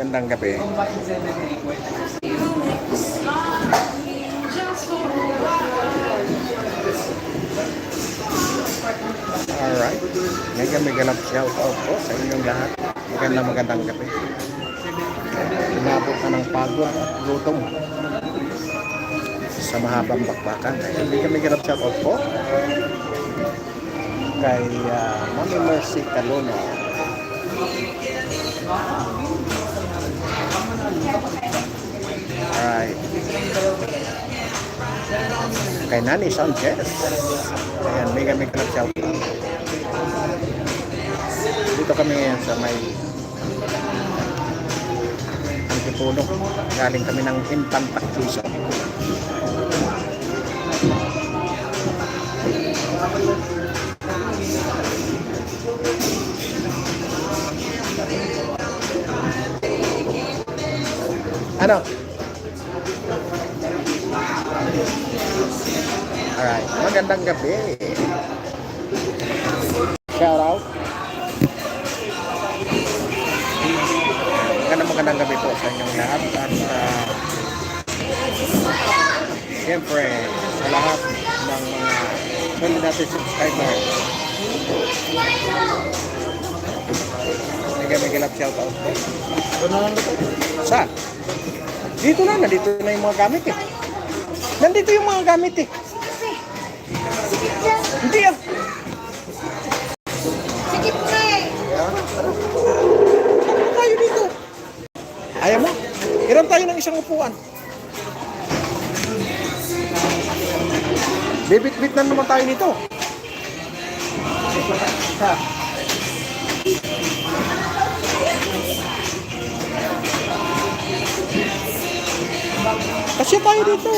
magandang gabi. Alright. Mega love shout out po sa inyong lahat. Magandang gabi. Inabot na ng pagod at gutom sa mahabang bakbakan. Mega love shout out po kay Mami Mercy Calono. Alright. Kay Nani Sanchez. Ayan, mega love shout out. Dito kami ngayon sa may Antipolo. Galing kami ng Infanta Quezon. Ano? Alright, magandang gabi. Shout out. Magandang gabi po sa inyong lahat at siyempre sa lahat ng mga solid natin subscribers. Mega love shout out po. Saan? Dito na yung mga gamit eh. Nandito yung mga gamit eh. Hindi ah. Sige po na eh. Saan tayo dito? Ayaw mo? Hiram tayo ng isang upuan. Bibit-bit na naman tayo nito. Kasi tayo dito.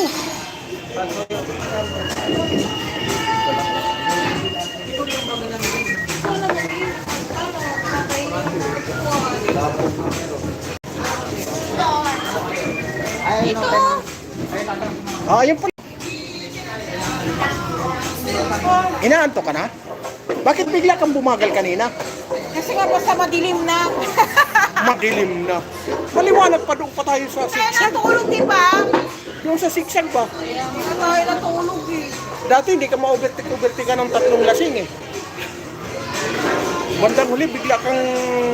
Ito. Ayun pala. Inaanto ka na? Bakit bigla kang bumagal kanina? Kasi nga basta madilim na. Madilim na. Maliwanag pa doon pa tayo sa Kaya siksag. natulog di ba? Doon sa siksag ba? Kaya tayo natulog eh. Dati hindi ka ma-overtake ka ng 3 lasing eh. Bandang huli, bigla kang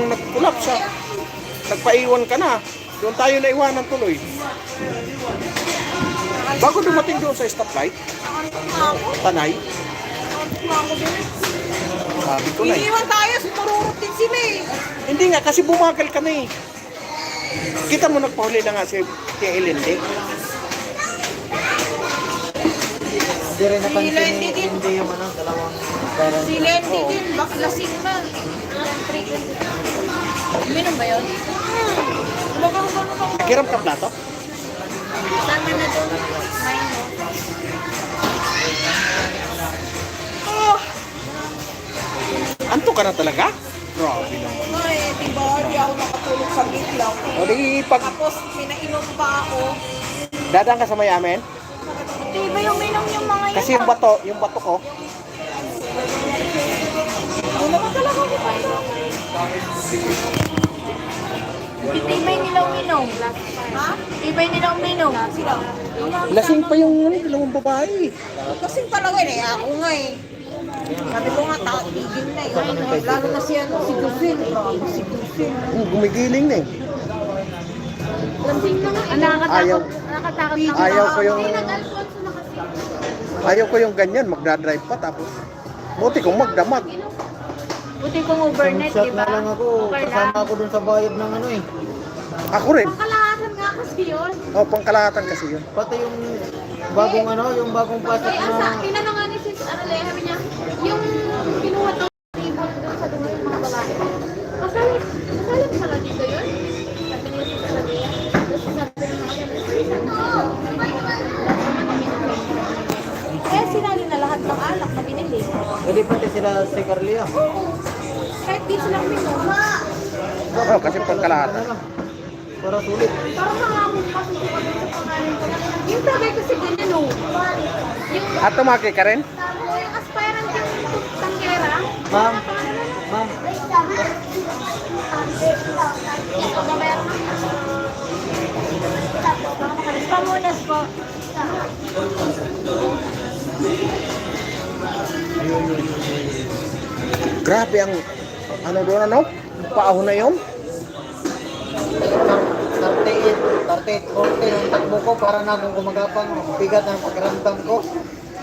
nag-collapse ha. Nagpaiwan ka na. Doon tayo naiwanan tuloy. Bago dumating doon sa stoplight, Tanay, sabi ko na eh. Iniwan tayo, tururot din sila eh. Hindi nga, kasi bumagal kami. Kita mo nagpahuli na nga si Ellen eh. Hindi rin napansin Sila hindi din. hindi yung dalawang parang Si Lendy din, baklasing na. Minom ba yun? Nagiram ka plato? Sama na doon. Anto ka na talaga? Grabe naman. Ay, diba? Di ako nakatulog sa gitlaw. O di pag Tapos, pinainom pa ako. dadaan ka sa mayamin, Di ba yung minom yung mga yun? kasi yung bato ko, Ano ba talaga ko pa ito? Tibay nilang minom. Ha? Tibay nilang minom. Sila? lasing pa yung dalawang babae. Kasi talaga eh, ako nga eh. Sabi ko nga, tigil na eh. Lalo na si Guzin. Si Guzin. Gumigiling na eh. Lambing na nga. Ayaw. Nakatakot na. Ayaw ko yung ganyan, magdadrive pa tapos buti kong magdamag. Buti kong overnight, shot di na ba? lang ako. Kasama ako dun sa bayad ng eh. Ako rin. Pangkalahatan nga kasi yun. O, pangkalahatan kasi yun. Pati yung bagong yung bagong pasok Kaya sa na tinanong nga ni Sis Arale, sabi niya, yung kinuha daw table doon sa dulo ng mga babae. Kasalit pala dito yun? Sabi niya Sis Arale. Tapos sabi niya, kaya sinali na lahat ng alak na binili. hindi pati sila si Carlia. Kahit di silang minom. O, kasi pangkalahatan. Para sulit. Parang nangako masusukat doon sa pangalan ko na. Yung tagay kasi ganyan o. Yung At tumaki ka rin? yung aspirant yung tanggera. Ma'am, ma'am, Ito, babayaran mo. Pamunas po. Grabe ang ano doon ano? Paahon na yun? 38, 40 yung takbo ko para na akong gumagapang bigat ng pakiramdam ko.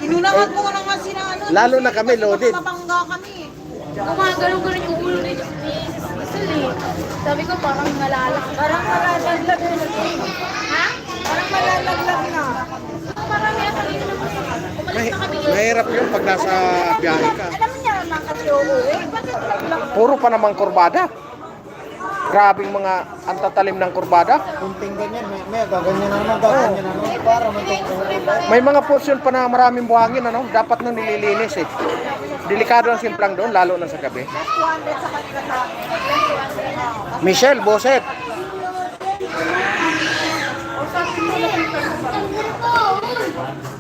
Inunahan ko na nga sila ano. Lalo na kami loaded. Mabangga kami. Gumagalaw-galaw yung ulo ni Giselle eh. Sabi ko parang malalak. Parang malalaglag na. Ha? Parang malalaglag na. Parang yata dito naman. Umalis na kami. Mahirap yun pag nasa biyahe ka. Alam niya naman kasi uuwi. Bakit naglag? Puro pa namang kurbada. Grabing mga ang tatalim ng kurbada. Kunting ganyan, may gaganyan na naman, gaganyan na naman para matutulog. May mga portion pa na maraming buhangin ano, dapat nang nililinis eh. Delikado ang simplang doon, lalo na sa gabi. 200 sa kanila sa akin. Michelle, Boset.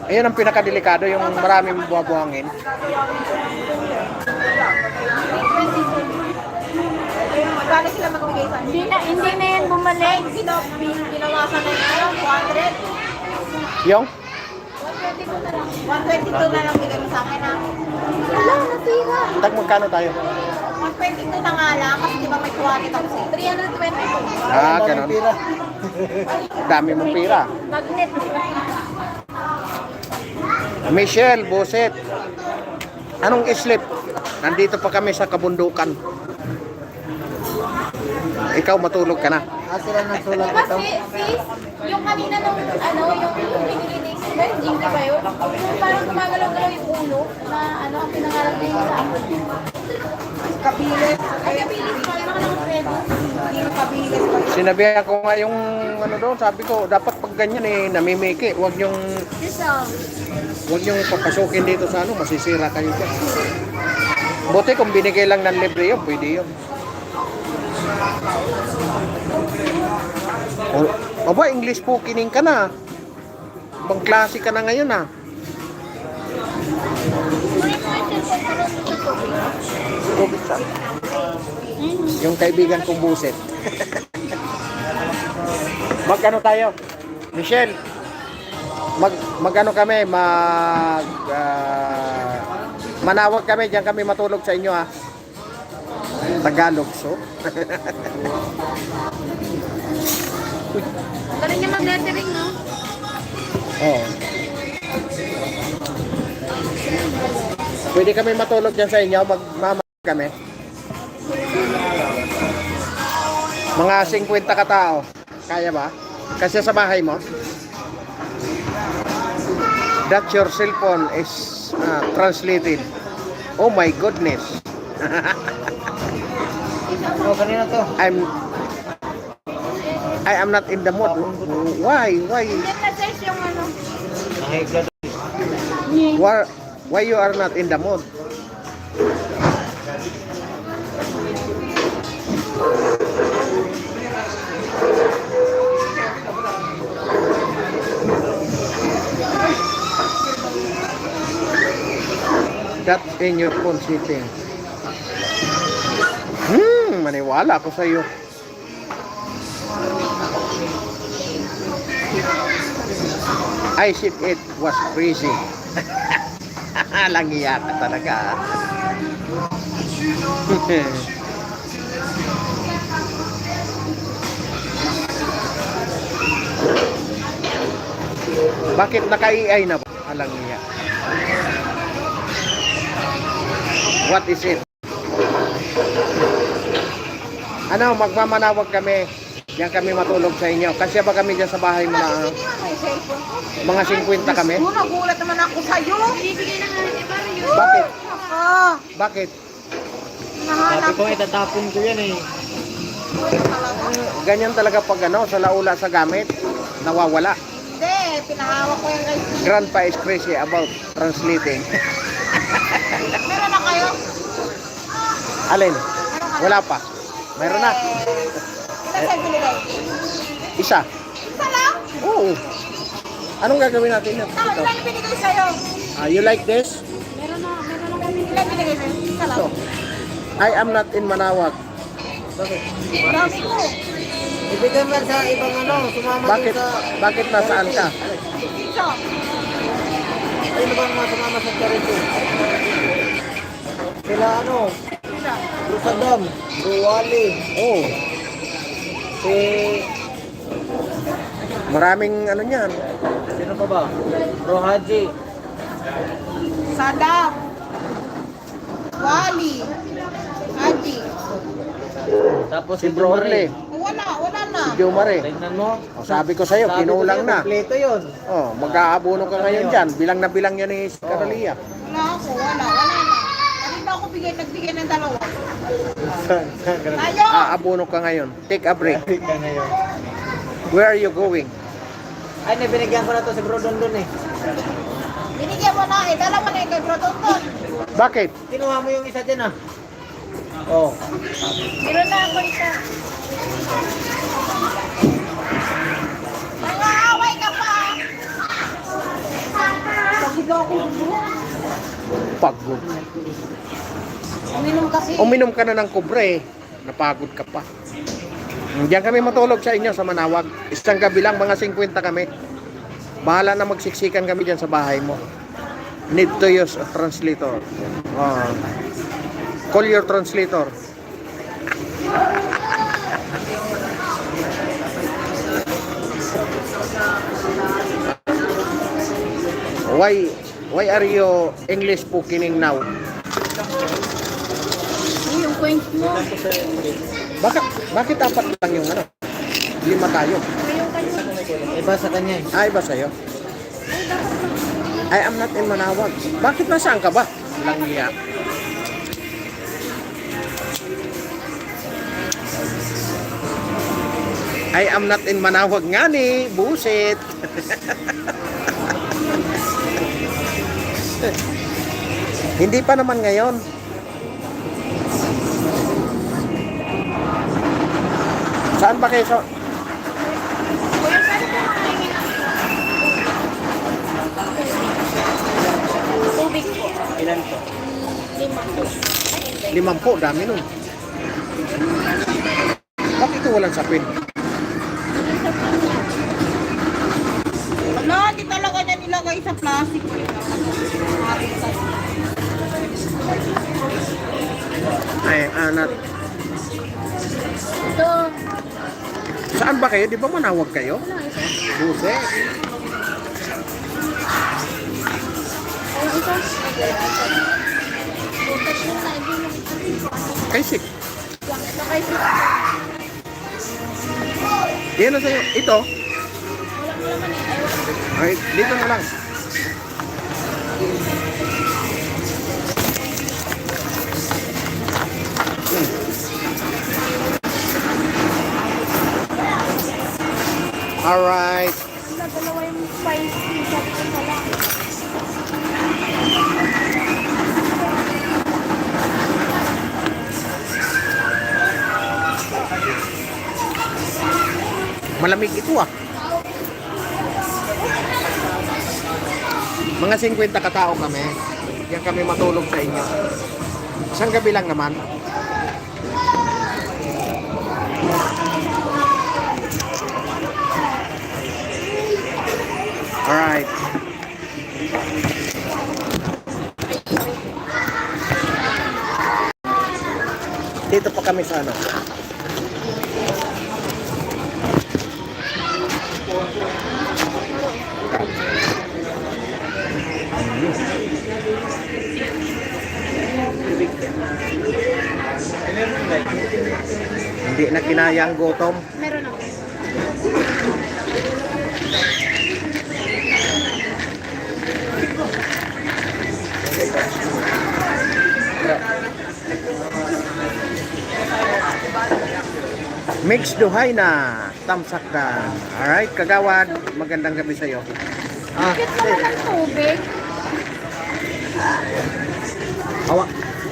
Ayun ang pinakadelikado, yung maraming buhangin. Magkano sila magbigay sa akin? Hindi na yan bumalik. Binawasan na yun, 200. Yung? 122 na lang bigay mo sa akin ha. Wala, natira. Tag magkano tayo? 122 na nga lang kasi di ba may quality tapos 322. Ah, ganun. Pira. Dami mong pira. Magnet. Michelle, Boset. Anong islip? Nandito pa kami sa kabundukan. Ikaw matulog ka na. Sila nagsulat Diba ito. sis, yung kanina nung ano, yung binili ni Isabel, Jinky ba yun? Yung parang gumagalaw-galaw yung ulo na ano, ang pinangalan niya sa akin. Kapilis. Ay, kabilis pa, yung mga nakapredo. Hindi yung kapilis pa. Sinabihan ko nga yung ano doon, sabi ko, dapat pag ganyan eh, namimiki. Huwag yung papasukin dito sa ano, masisira kayo dyan. Buti kung binigay lang ng libre yun, pwede yun. Aba, English speaking ka na. Ibang klase ka na ngayon ah. Tubig sa. Yung kaibigan kong buset. Magkano tayo? Michelle, magano kami, manawag kami, diyan kami matulog sa inyo ha. Tagalog, so. Galing niya mag-lettering, no? Oo. Pwede kami matulog dyan sa inyo, magmama kami. Mga 50 katao. Kaya ba? Kasi sa bahay mo? That your cellphone is translated. Oh my goodness. Kanina to. I am not in the mood. Why? Yan na sis yung ano. Nahigla. Why you are not in the mood? That's in your phone sitting. Maniwala ako sa iyo. I said it was crazy. Langiya ka talaga. Bakit naka-AI na ba? Langiya. What is it? Ano, magmamanawag kami. Diyan kami matulog sa inyo. Kasi ba kami dyan sa bahay mo na May cellphone ko. mga 50 kami? Nagulat naman ako sa'yo. Bibigay na nga ni Mario. Bakit? Ah, Bakit? nahanap Sabi ko itatapon ko yan eh. Ganyan talaga pag ano, sa laula sa gamit, nawawala. Hindi, pinahawak ko yung guys. Grandpa is crazy about translating. Meron na kayo? Alin? Wala pa. Mayroon na. Ilan sa'yo binigay? Isa. Isa lang? Oo. Anong gagawin natin? Tama, ilan yung binigay sa'yo? You like this? Meron na kami. Ilan binigay sa'yo? Isa lang. So, I am not in Manawag. Dami ko. Ibigay mo sa ibang ano, sumama Bakit, din sa... bakit nasaan ka? Dito. Ayun na bang mga sumama sa charity? Sila ano, Bro Saddam, Bro Wally, Oh, si... maraming ano niyan. Sino pa ba? Bro Haji. Sadam. Wali. Haji. Tapos Si Bro Orle, Wala na. si Jomare. Tingnan mo. Oh, sabi ko sa'yo, Sabi ko kinulang sa'yo, na. kompleto yun. Oh, mag-aabono ka ngayon dyan. Bilang na bilang yan ni Carolia. Wala ako, wala na. Kanina ako nagbigay ng dalawa. Tayo! Aabono ka ngayon. Take a break. Ka ngayon. Where are you going? Ay, binigyan ko na to si Bro Dondon eh. Binigyan mo na dalawa na kay Bro Tonton. Bakit? Kinuha mo yung isa dyan ah. Oh. Meron na ako isa. Nang-aaway ka pa! Pagsigaw ko Pagod. uminom kasi. Uminom ka na ng kubre. Napagod ka pa. Diyan kami matulog sa inyo sa Manawag. Isang gabi lang, mga 50 kami. Bahala na magsiksikan kami dyan sa bahay mo. Need to use a translator. Call your translator. Why are you English speaking now? Yung point mo. Bakit apat lang yung ano? 5 tayo. Iba sa kanya eh. Ay, ba sa'yo? I am not in Manawag. Bakit nasaan ka ba? Lang niya. I am not in Manawag nga ni. Busit. Hindi pa naman ngayon. Saan ba kayo? Tubig po. Ilan to? 5, dami nun. Bakit ito walang sapin? Wala, di talaga niya nilagay sa plastic. Ay, anak. Ito. Saan ba kayo? Di ba Manawag kayo? Buset. Ayun, ito. Bukas yun na. Kaisik. Sakay si... Yan na sa'yo. Ito. Walang laman eh. Ay, dito na lang. Alright. Dalawa yung spicy. Sabi ko pala. Malamig ito ah. Mga 50 katao kami. Yan kami matulog sa inyo. Isang gabi lang naman. Alright. Dito pa kami sa ano. Hindi na kinaya ang gutom. Meron ako. Mix duhay na. Tamsak na. Alright, kagawad. Magandang gabi sa'yo. Bakit naman ng tubig? Awa.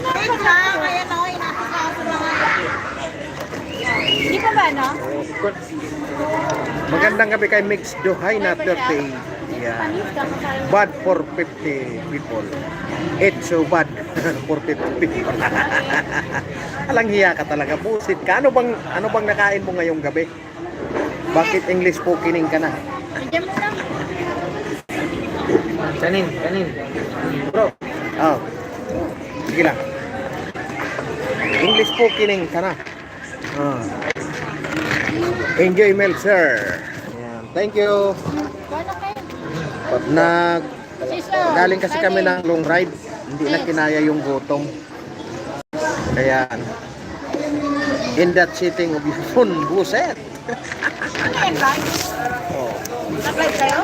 Wait lang, ayan o, inatakaso na nga. Hindi pa ba, no? Magandang gabi kay Mix duhay na 30. Yeah. Panis ka makain. Bad for 50 people. It's so bad for 50 people. Alang hiya ka talaga. Busit ka. Ano bang nakain mo ngayong gabi? Bakit English pokining ka na? Nandiyan mo lang. Kanin, kanin. Bro. Oh. Sige lang. English pokining ka na. Ah. Enjoy meal, sir. Ayan. Thank you. Wala kayo. Nag Sisa. galing kasi kami ng long ride. Hindi na kinaya yung gutom. Kaya in that sitting of your phone, buset. Ano yan ba? Oh. Apply kayo?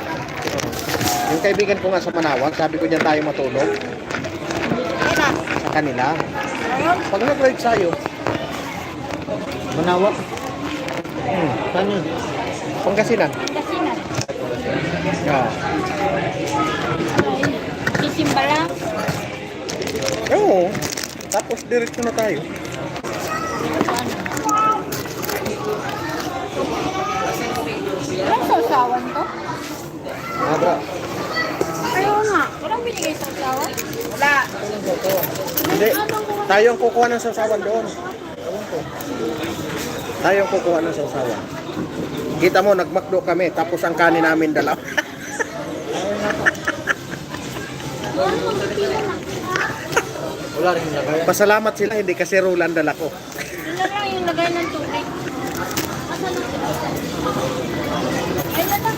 Yung kaibigan ko nga sa Manawag, sabi ko diyan tayo matulog Ayun na. sa kanila. Ayun. Pag nag-ride tayo, Manawak. Saan yun? Pangasinan. Kasi na. Yeah. Sisimba lang. Oo. Tapos diretso na tayo. Walang sausawan to? Abra. Ayaw nga. Walang binigay sausawan? Wala. Hindi. Tayo ang kukuha ng sausawan doon. Ewan ko. Tayo ang kukuha ng sausawan. Kita mo, nagmakdo kami. Tapos ang kanin namin dalaw. Wala rin lagayan. Pasalamat sila, hindi kasi rulan dala ko. Yun lang yung lagay ng tubig. Asan na sila? Ay, nata.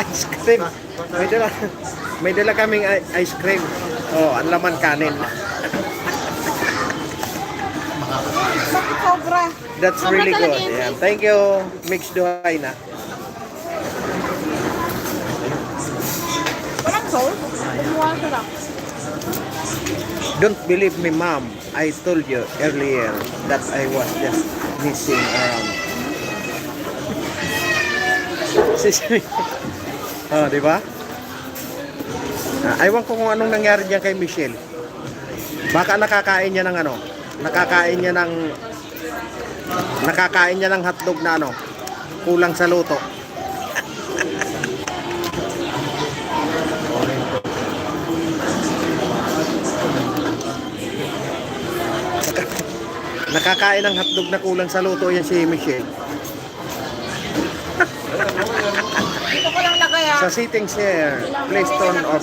Ice cream. May dala kaming ice cream. Oh, ang laman kanin. Bakit sobra? That's Sobrang really good. talaga yan, Yeah. Thank you, Mix Duhay na. Walang sauce? Kumuha sa lang. Don't believe me, ma'am. I told you earlier that I was just missing around. Oh, di ba? Aywan ko kung anong nangyari diyan kay Michelle. Baka nakakain niya ng ano? Nakakain niya ng hotdog na ano? Kulang sa luto. Nakakain ng hotdog na kulang sa luto yan si Michelle. Dito ko lang lagay ah. Sa settings here, please turn off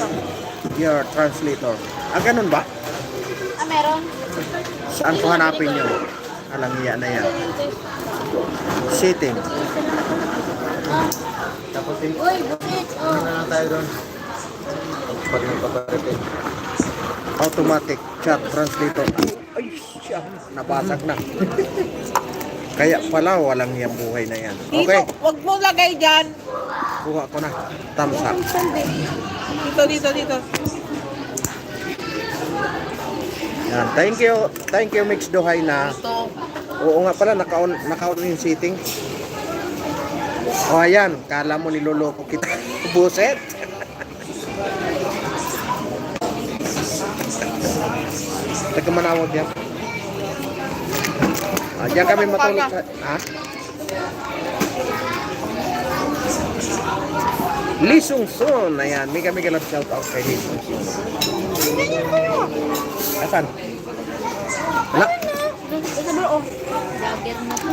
your translator. Ah, ganun ba? Ah, meron? Saan ko hanapin yun? Alang iya na yan. Setting. Tapos Uy, busit. ano Oh. na lang tayo doon. Pag nagpaparepin. Automatic chat translator. Ay, siya. Nabasag na. Kaya pala walang yung buhay na yan. Okay, Dito, wag mo lagay dyan. kuha ko na. Thumbs up. Dito, dito, dito. Yan. Thank you. Thank you, Mix Duhay na. Ito. Oo nga pala, naka-on yung setting. O ayan, kala mo niloloko kita. Buset. Taga Manawag yan. Ah, diyan kami matulog sa... Ha? Lisong Son. Ayan, mega love shout out kay Lisong Son. Asan? Wala. Isa bro, oh. Jacket na to.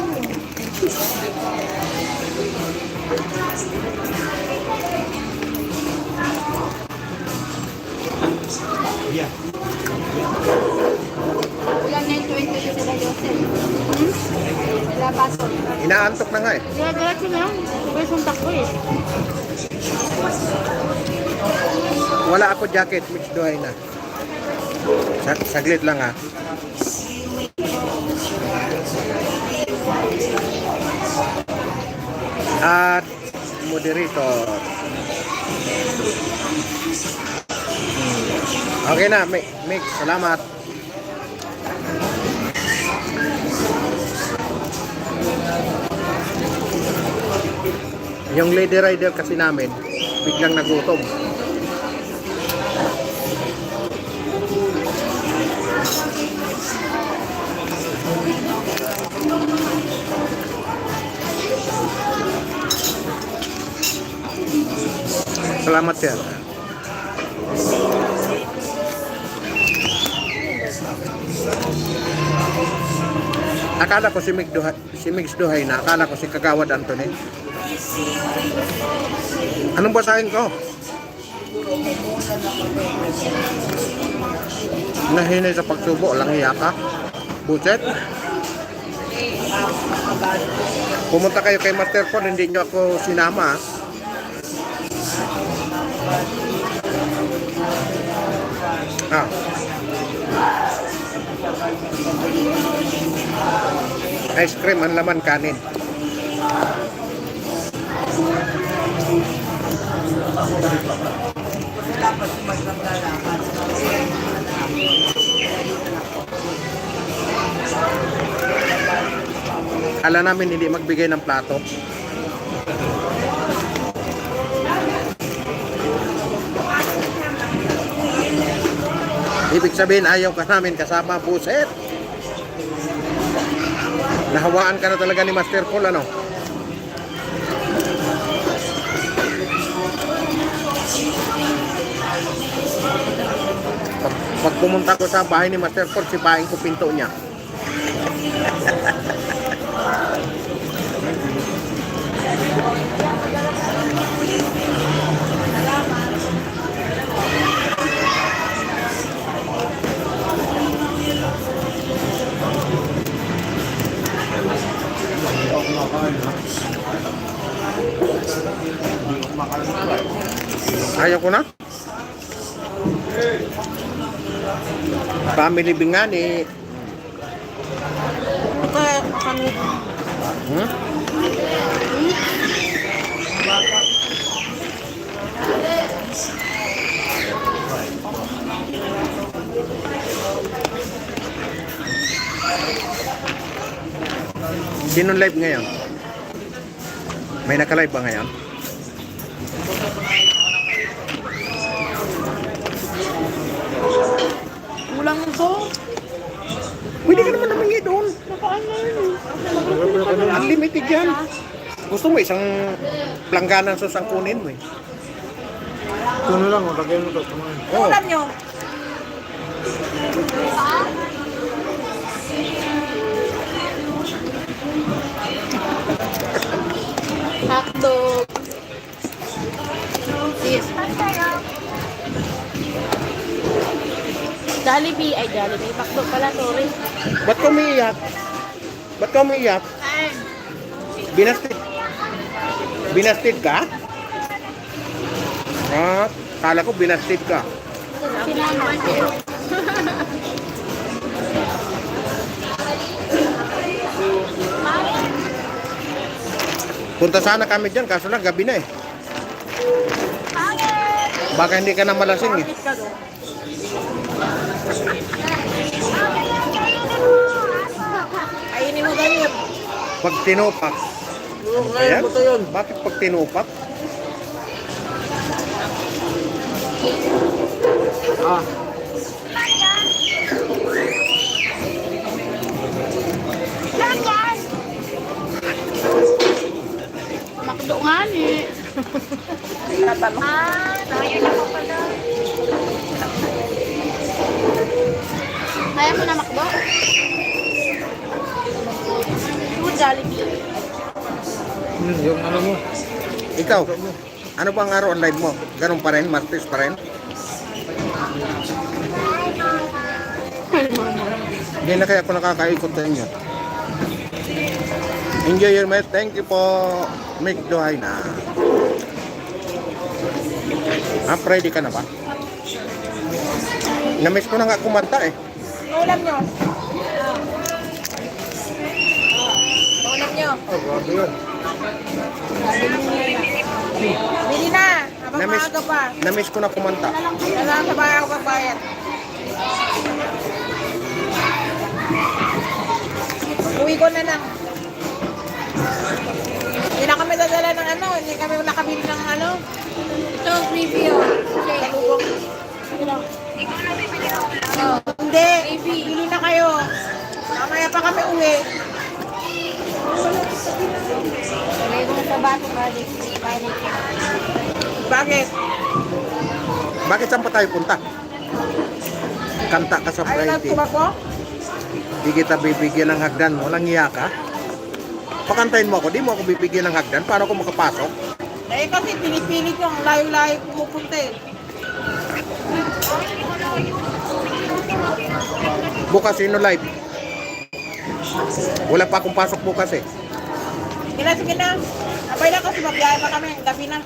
Yeah. Ulan na yung 20 sila Joseph. Sila Paso. Inaantok na nga eh. Diretso na lang. Sabay suntak ko eh. Wala ako jacket, Mix Duhay na. Saglit lang ha. At moderator. Okay na, Mix. Salamat. Yung lady rider kasi namin, biglang nagutom. Salamat sir. Akala ko si Migs Duhay na. Akala ko si Kagawad Anthony. Anong basahin ko? Nahinay sa pagsubo, lang hiya ka. Buset. Pumunta kayo kay Master Paul, hindi nyo ako sinama. Ah. Ice cream, ang laman kanin. Kala namin hindi magbigay ng plato. Ibig sabihin ayaw ka namin kasama, buset. Nahawaan ka na talaga ni Master Paul, ano? Pag pumunta ko sa bahay ni Master Paul, sipain ko pinto niya. Ayaw ko na. Family bingani. Hmm? Sino live ngayon? May naka-live ba ngayon? Kulang ito. Pwede ka naman namingi doon. Nakaan na yun. Unlimited yan. Gusto mo isang plangganan sa sangkunin mo eh. Kuno lang, lagyan mo ito. Oo. Ulam nyo. Hotdog. Yes. Jollibee. Ay, Jollibee. Hotdog pala, sorry. Ba't ka umiiyak? Ba't ka umiiyak? Binastid. Binastid ka? Ah, kala ko binastid ka. Sinaman ko. Punta sana kami dyan, kaso lang gabi na eh. Baka hindi ka na malasing eh. Ayunin mo ganyan. Pag tinupak. Ayan? Bakit pag tinupak? Ah, Makdo nga ni. Kaya mo na makdo? Ito, Jollibee. yung ano mo. Ikaw, ano bang araw ang live mo? Ganun pa rin? Martes pa rin? Hindi na kaya ako nakakaikot sa inyo. Enjoy your meal. Thank you po. Make Duhay na. Ah, ready ka na ba? Namiss ko na nga kumanta eh. Ulam nyo. Ulam nyo. Oh, grabe yun. Bili na. Habang Namiss, maaga pa. namiss ko na kumanta. Kailangan sa bahay ako pagbayad. Uwi ko na lang. Hindi na kami dadala ng ano. Hindi kami nakabili ng ano. Ito, preview. Talubong. Oh, hindi. Bili na kayo. Mamaya pa kami uwi. Lagay mo sa bato ba? Bakit? Bakit saan pa tayo punta? Kanta ka sa Ayaw Friday. nagtubak ko? Di kita bibigyan ng hagdan. Walang iya ka. Pakantayin mo ako. Di mo ako bibigyan ng hagdan para ako makapasok. Eh kasi pinipilit yung layo-layo pumupunta eh. Bukas sino live? Wala pa akong pasok bukas eh. Sige na. Abay lang kasi magbiyahe pa kami. Gabi na.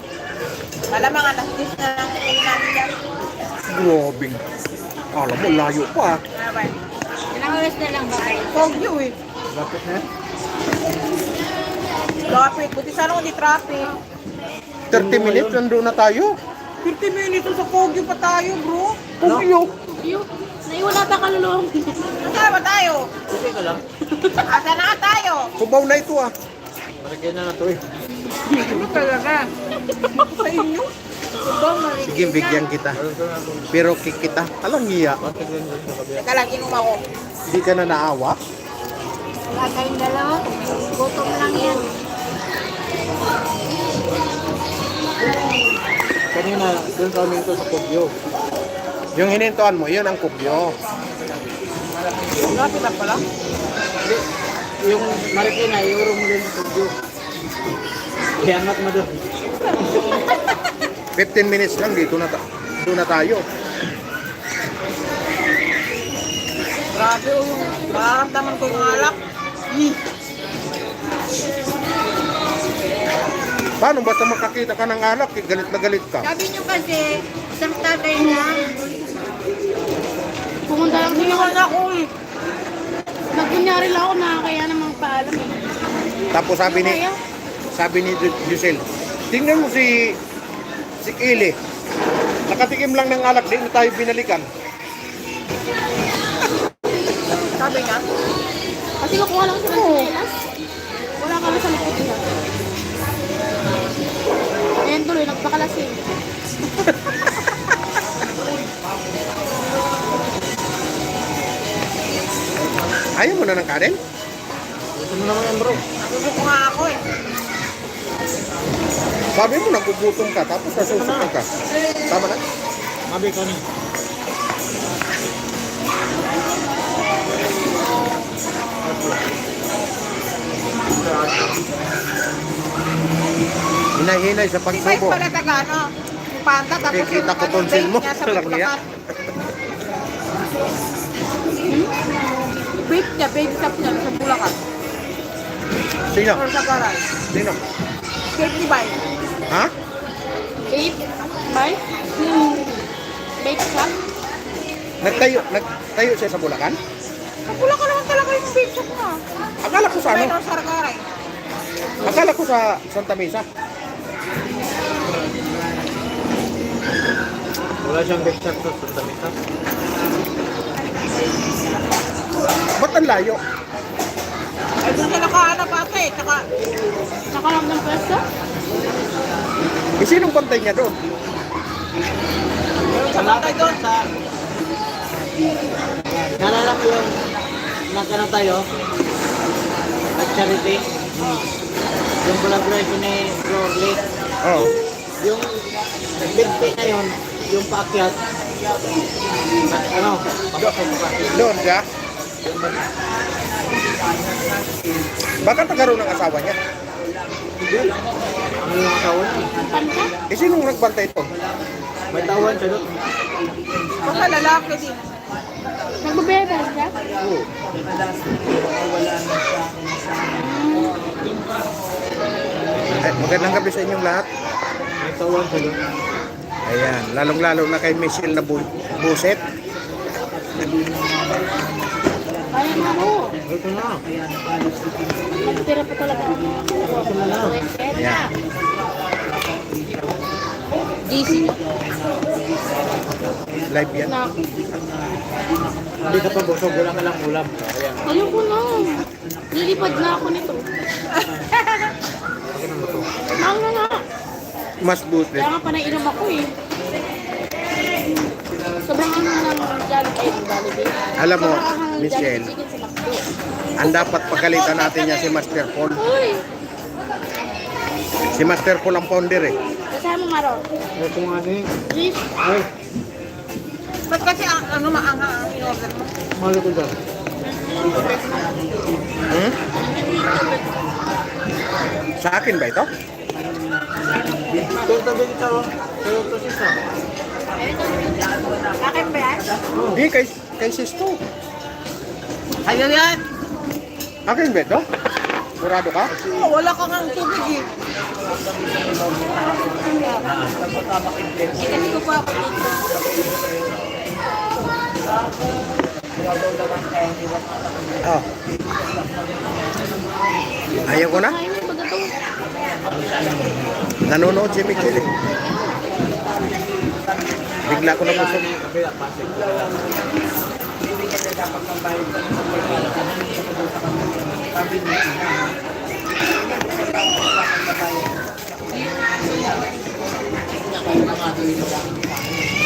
Malamang alas 10 na lang kung namin yan. Grobing. Alam mo, layo pa. Abay. Ilang oras na lang ba kayo? Pogyo eh. Bakit na? Traffic. Buti sana kung di traffic. 30 minutes, nandun na tayo. 50 minutes sa Pogyo pa tayo, bro. Pugyo. Yung, naiwan nata kalulong. Nasaan ba tayo? Okay ka lang. Asa na tayo? Kubaw na ito ah. Marikyan na to eh. Ano talaga? Sa inyo? Sige, bigyan kita. Pero kikita. Alang iya. Teka lang, inom ako. Hindi ka na naawa. Wala kayong dalawa. Gutom lang yan. Kanina, doon kami ito sa Pugyo. Yung hinintuan mo, yun ang kubyo. Lapit na pala. Yung Marikina, iuro mo doon sa Pugyo. Iangat mo doon. 15 minutes lang, dito na, doon na tayo. Grabe oh, yung mararamdaman ko yung alak. Paano basta makakita ka ng alak, galit na galit ka? Sabi nyo kasi, isang tatay na. Pumunta lang sila. Iniwan ako eh. Nagkunyari lang ako, nakakaya namang paalam eh. Tapos sabi ni Giselle, tingnan mo si Kili. Nakatikim lang ng alak, di na tayo binalikan. Sabi nga. Kasi kukuha lang sila sa Pinas. Wala ka na sa likod niya. Ngayon tuloy, nagpakalasing. Ayaw mo na ng kanin? Ito mo naman yan bro. Nagubok nga ako eh. Sabi mo, nagugutom ka, tapos nasusukan ka. Tama na? Mabi ka ni. Hinay-hinay sa Di ba pagsubo. pala taga ano? Yung panta tapos Kikita ko ano, tonsil mo. bait niya sa Walang Bulacan. iya. Bait shop niya sa Bulacan. Sino? Or sa Garay. Sino? Safety bike. Ha? 8? Bye? Bake shop? Nagtayo siya sa Bulacan? Sa Bulacan naman talaga yung bait shop na. Akala ko sa ano? Or sa Garay. Akala ko sa Santa Mesa. Wala siyang big shot to sa Mesa. Ba't ang layo? Ay doon siya nakahanap ate. Tsaka Nakalam ng pwesto? Eh, sinong bantay niya doon? meron sa bantay doon. Nalala ko yung nagkano tayo? Nag-charity. Yung collaboration ni Rory. Oo. Yung binti na yun, yung paakyat. Ano? Papasok pa. Doon siya? Baka nagkaroon ng asawa niya. Ano yung asawa niya? Panta? Eh, sinong nagbantay ito? May tawan siya doon. Baka lalaki din. Nagbabebe siya? Oo. Magandang gabi sa inyong lahat. May tawan siya doon. Ayan, lalong-lalo na kay Michelle na buset. Ayaw na mo. Ito na. Magtira pa talaga ako. Ito na lang. Ayan. DC Live yan. na. Hindi ka pa busog, wala ka lang ulam. Ayan. Ayaw ko na. Lilipad na ako nito. Mahal na nga. Mas buset. Kaya nga pa nainom ako eh. Sobrang ano ng Jollibee. Jollibee. Alam mo, Sobrang anghang ng Michelle, Jollibee chicken sa McDo. ang dapat pagalitan natin niya si Master Paul. Uy! Si Master Paul ang founder eh. Kasama Maro. Ito nga din. Please. Ay, Ba't kasi ano maanga ang in-order mo? mahal ko dyan. Hmm? Sa akin ba ito? Ito tabi dito. Ito sisa. Akin ba yan? Hindi, kay Sisto. Ayaw yan. Akin ba ito? Sigurado ka? Oo, wala kang ang tubig eh. Kasi ko pa ako dito. Oh. Ayaw ko na? Kain mo ba ito? Nanonood si Michelle eh. Bigla ko na busog.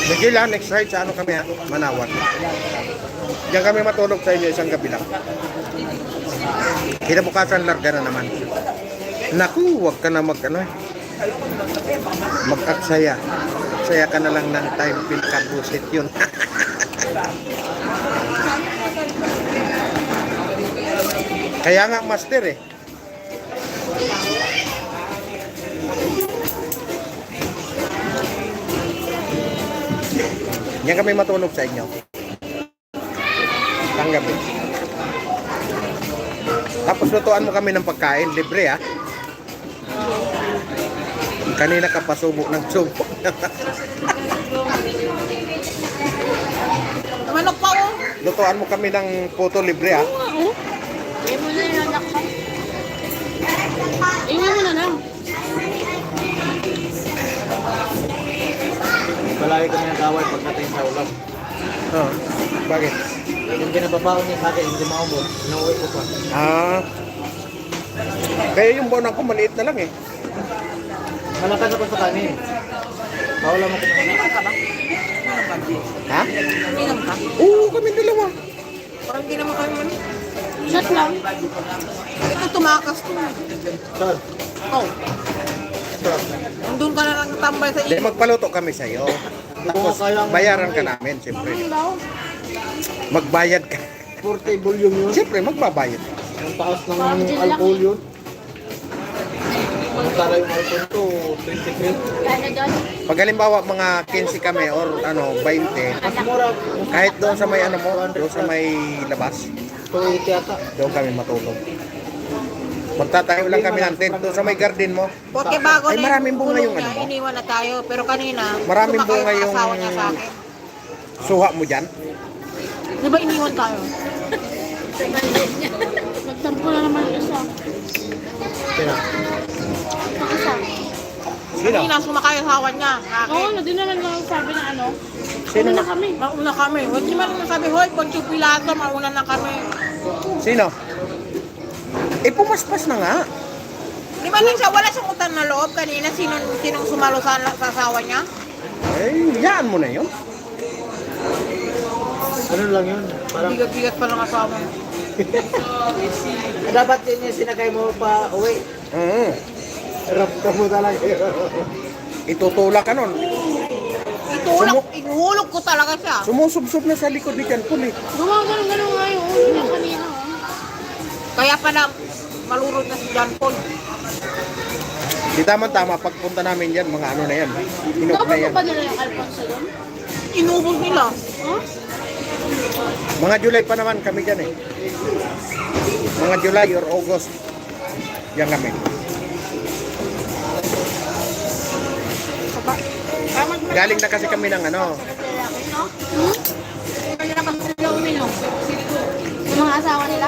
Michelle ha, next ride sa ano kami ha? Manawan. Diyan kami matulog sa inyo isang gabi lang. Kinabukasan larga na naman. Naku, wag ka na mag-aksaya. Saya ka na lang ng time pinakabusit yun. Kaya nga master eh. Yan kami matulog sa inyo. Ang gabi. Tapos lutuan mo kami ng pagkain, libre ah. Kanina ka pasubo ng subo. Manok pa oh. Lutuan mo kami ng puto libre ah. Iwan mo na yung anak ko. Iwan mo na lang. Palagi kami ng kaway pagdating sa ulam. Oh, bakit? Yung binababaon niya sa akin, hindi maubos. Inuwi ko pa. Ah. Kaya yung bonang ko maliit na lang eh. Malakas ako sa kanin. Paulam ako na. Inom ka ba? Ha? Inom ka? Oo, kami dalawa. Parang hindi naman kami man. Shot lang. Ito tumakas to. Saan? Oh. Nandun ka na lang tambay sa Hindi, iyo. magpaluto kami sa'yo. Tapos bayaran ka namin, siyempre. Ano daw? Magbayad ka. Portable yun. Siyempre, magbabayad. Ang taas ng Parang gin lang alcohol eh. yun. Ang tara yung alcohol to, 20 mil. Ano doon? Pag halimbawa mga 15 kami or ano, 20, Mas mura. kahit doon sa may ano mo, doon sa may labas, 280 yata. doon kami matulog. Magtatayo lang kami ng tent doon sa may garden mo. Porque bago Ay, na maraming bunga gulong yung ano niya, mo. iniwan na tayo. Pero kanina, Maraming sumakay bunga yung- asawa niya sa akin. Suha mo dyan. Di ba iniwan tayo? Nagtampo na naman yung isa. Kaya, Ang isa. Sino? Kanina, sumakay asawa niya sa Oo, akin. di naman lang sabi na ano. Sino Una na? na kami. Mauna kami. Huwag niyo man sabi, hoy, Poncio Pilato, mauna na kami. Sino? Eh, pumaspas na nga. Di ba lang siya, wala siyang utang na loob kanina, sinong sumalo sa asawa niya? Eh, yaan mo na yun. ano lang yun? Parang, Bigat-bigat pa ng asawa mo. dapat yun yung sinagay mo pa uwi. Rap ka mo talaga yun. Itutulak ka nun. Inuhulog ko talaga siya. Sumusubsob na sa likod ni Jan Paul eh. Gumagano-gano nga yung ulo niya kanina. Oh. Kaya pala, malurot na si John Paul. Di tama-tama, pagpunta namin yan, mga ano na yan. Inok na Dapat yan. pa ba nila yung Alfonso doon? Inubos nila. Huh? Mga July pa naman kami dyan eh. Mga July or August. Yan kami. Galing na kasi kami ng ano. Lalaki, no? Hmm? Kaya naman sila uminom. Yung mga asawa nila?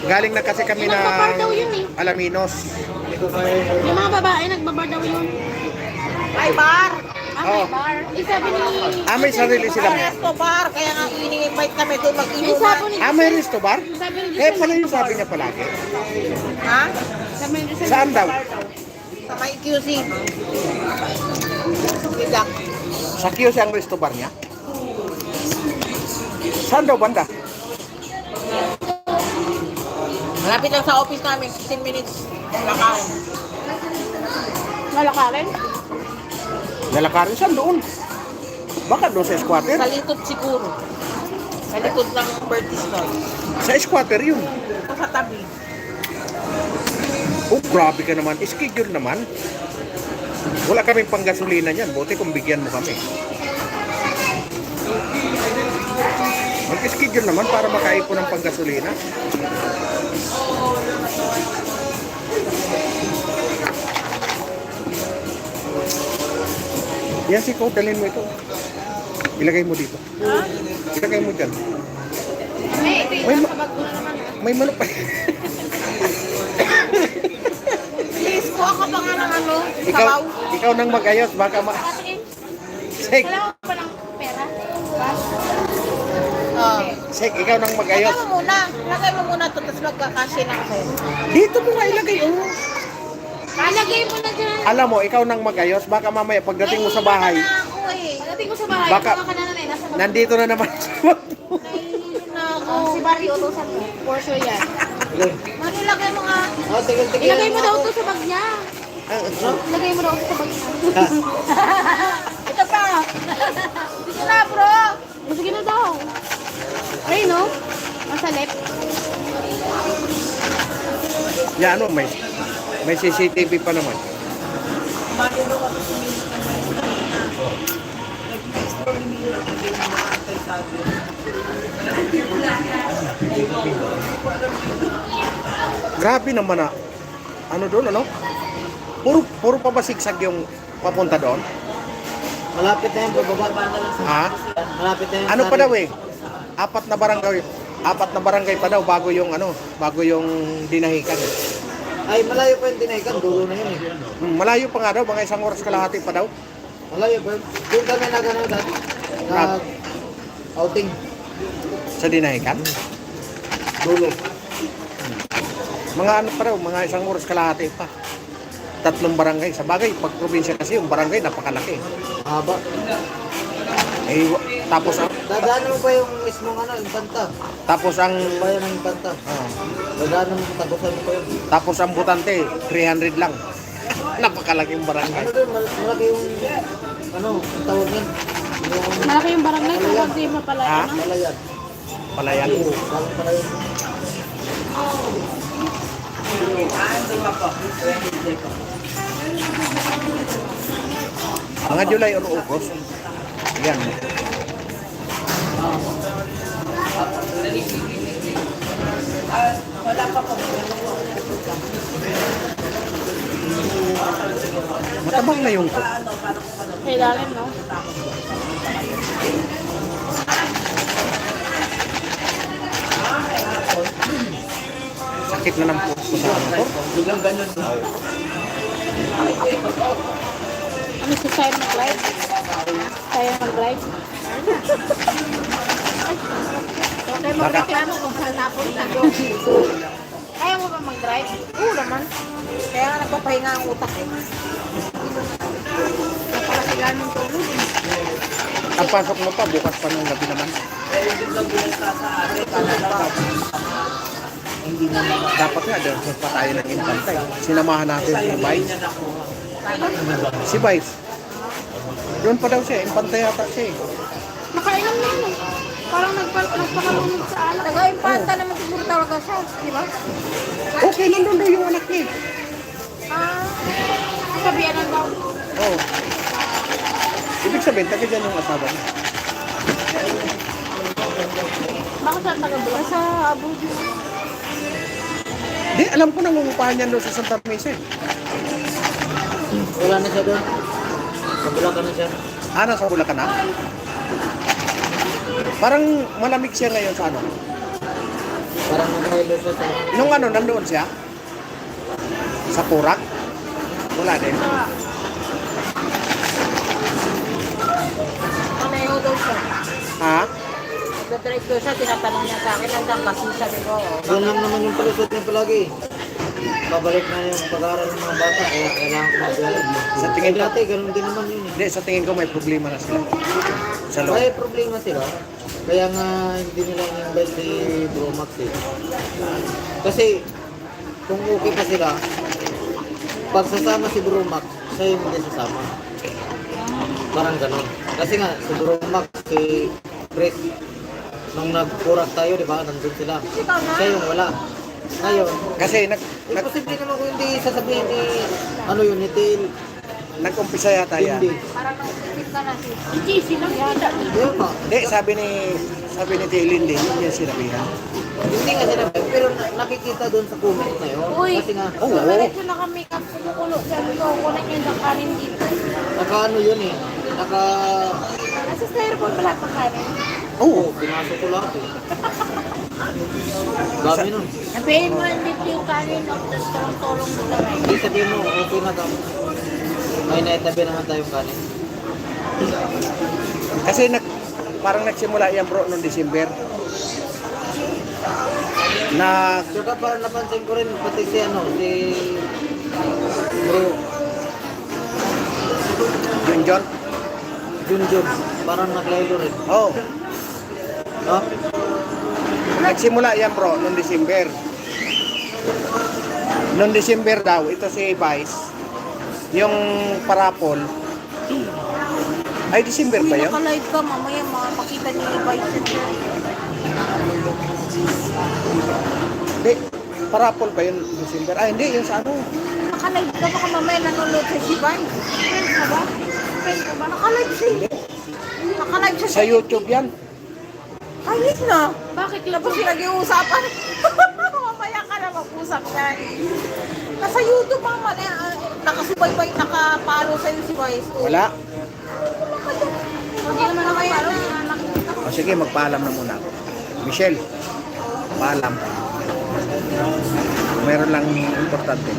Galing na kasi kami ng Nagbabar daw yun eh. Alaminos. Ito kaya yung Yung mga babae, nagbabar daw yun. Ay, bar! Ah, may Oo. bar. Isabi ni... May sarili sila. Ay, resto bar! Kaya nga ini-invite kami doon Yung mag-inuman. sapo ni May resto bar? Sabi ni Eh, pala yung sabi niya palagi. Ha? Sabi ni Saan daw? Sa may QC. Bidak. Sa Kiyos ang resto bar niya? Saan daw banda? Malapit lang sa office namin, 15 minutes. Lakarin. Malakarin? Lalakarin saan doon? Baka doon sa squatter? Sa likod siguro. Sa likod ng Bertis Mall. Sa squatter yun. Ito sa tabi. Oh, grabe ka naman. Schedule naman. Wala kaming panggasolina niyan. Buti kung bigyan mo kami. Mag-schedule naman para makaipon ng panggasolina. Yan si Code, dalhin mo ito. Ilagay mo dito. Ha? Ilagay mo dyan. Ito May yung ma- nasa bag ko na naman. May manok pa. Please, kuha ka pa nga ng ano, ikaw, sabaw. ikaw nang mag-ayos. Baka ma... Katiin. Sek, Wala ko pa ng pera. Cash. Oh. Sek, ikaw nang mag-ayos. Lagay mo muna. Lagay mo muna ito, tapos magkakasin ako sa'yo. Dito mo nga ilagay. Oh. Kalagay mo na dyan. Alam mo, ikaw nang mag-ayos. Baka mamaya pagdating mo sa bahay, Nahihilo na ako eh. Pagdating mo sa bahay, Baka- kuha ka na na nasa bag. nandito na naman. Nahihilo na ako. Si Barry, utusan mo. For sure yan. Mano, lagay mo nga. Oh, tigil-tigil. Ilagay mo daw ito sa bag niya. Ilagay mo daw ito sa bag niya. Ito pa. Sige na, bro. Sige na daw. Ay, no? Nasa left. Yan, ano, may CCTV pa naman. Grabe naman na. Ano doon, ano? Puro pa ba sigsag yung papunta doon? Malapit na yan, bababa na lang sa... Ha? Malapit na yan. Ano pa daw eh? Apat na barangay pa daw bago yung dinahikan. Ay, malayo pa yung tinaykan. Dulo na yun eh. Malayo pa nga daw, mga isang oras kalahati pa daw. Malayo pa yun. Doon kami nagano dati. Outing. Sa dinahikan. Dulo. Mga ano pa daw, mga isang oras kalahati pa. 3 barangay. Sa bagay, pag probinsya kasi yung barangay napakalaki. Haba. Eh, tapos ang Dadaan mo pa yung mismong ano, Impanta. tapos ang Bayan ng Impanta. ah, Dadaan mo, tapusan mo pa yun. tapos ang butante 300 lang. Napakalaking barangay. Ano doon, malaki yung, ano, ang tawag yan. Yung Malaki yung barangay kung wag di mapalaya, Ha? no? palayan. Palayan. Oo, galing palayan. Mga July or August. Yan. Matabang na yung Kailangan, no? sakit na ng puso sa motor. Ano si Sayo mag-drive? Sayo mag-drive? Okay, magreklamo kung saan napunta. Kaya mo ba mag-drive? Oo naman. Kaya nga nagpapahinga ang utak eh. Napakasilan ng tulog. Ang pasok mo pa, bukas pa ng gabi naman. Dapat nga, doon pa tayo ng impantay. Sinamahan natin si Vice. Si Vice. Doon pa daw siya, impantay yata siya eh. Nakainom na yun. Parang nagpakalunod sa alak. Nag-impanta naman siguro talaga siya. Di ba? Okay, nandun daw yung anak niya. Ah, sabihan na daw. Oh. Ibig sabihin, taga dyan yung asawa niya. Bakit saan taga-bula? Sa Abuja. Di, alam ko nangungupahan niyan doon sa Santa Mesa eh. Wala na siya doon. Kabulakan na siya. Ah, nasa Bulacan na? Parang malamig siya ngayon sa ano. Parang nag-hilo siya sa... Nung ano, nandoon siya? Sa Purak? Wala din. Panayaw daw siya. Ha? Nagdadrive daw siya, tinatanong niya sa akin, hanggang kasi sabi ko, Doon lang naman yung palusot niya palagi. Babalik na yung pag-aaral ng mga bata, kaya kailangan ko mag-aaral. Sa tingin ko, Dati, ganun din naman yun eh. hindi, sa tingin ko may problema na sila. Sa loob. May problema sila. Kaya nga hindi nila in-invite si Bro Max eh. Kasi kung okay pa sila, pag sasama si Bro Max, siya yung hindi sasama. Parang ganun. Kasi nga, si Bro Max, si Chris, nung nagkurak tayo, di ba? Nandun sila. Ikaw na. Siya yung wala. Ngayon, Kasi imposible naman kung hindi sasabihin ni, ano yun, ni Till. nag-umpisa yata yan. Hindi. Parang nag-isip ka na si GC lang yata. Yun nga. Hindi, sabi ni Taylin din, yun yung sinabihan. Hindi nga sinabi, pero nakikita doon sa comment na yun. Uy, Kasi nga, Oo. diretso na kami kumukulo. Sabi ko, kunan yung kanin dito. naka-ano yun eh. Nasa styrofoam pala pa kanin. Oo. Pinasok ko lahat eh. Dami nun. Sabihin mo, hindi yung kanin. Tapos tulong-tulong mo na rin. Hindi sabihin mo, okay na daw. May naitabi naman tayong kanin. Kasi parang nagsimula yan bro noong December. Tsaka parang napansin ko rin, pati si ano, si bro, Junjon. Junjun, parang naglaylo rin. Oh, No? nagsimula yan bro noong December. Noong December daw, ito si Vice, yung parapol. Ay, December ba yun? Naka-live ka, mamaya makapakita niyo yung bicep niya. Hindi, parapol ba yun December? Ah, hindi, yung sa ano. Naka-live ka, baka mamaya nanonood sa si Vine. Friend ka ba? Friend ka ba? Naka-live siya. Naka-live siya Sa YouTube yan. Ayos na. Bakit yung Tapos pinag-iusapan. Mamaya ka na mag-usap yan. Nasa YouTube mama na nakasubaybay, nakapalo sa'yo si Vice. Wala. Hindi naman ako yan. Nakikita ko. O sige, magpaalam na muna ako. Michelle, paalam. Meron lang importante.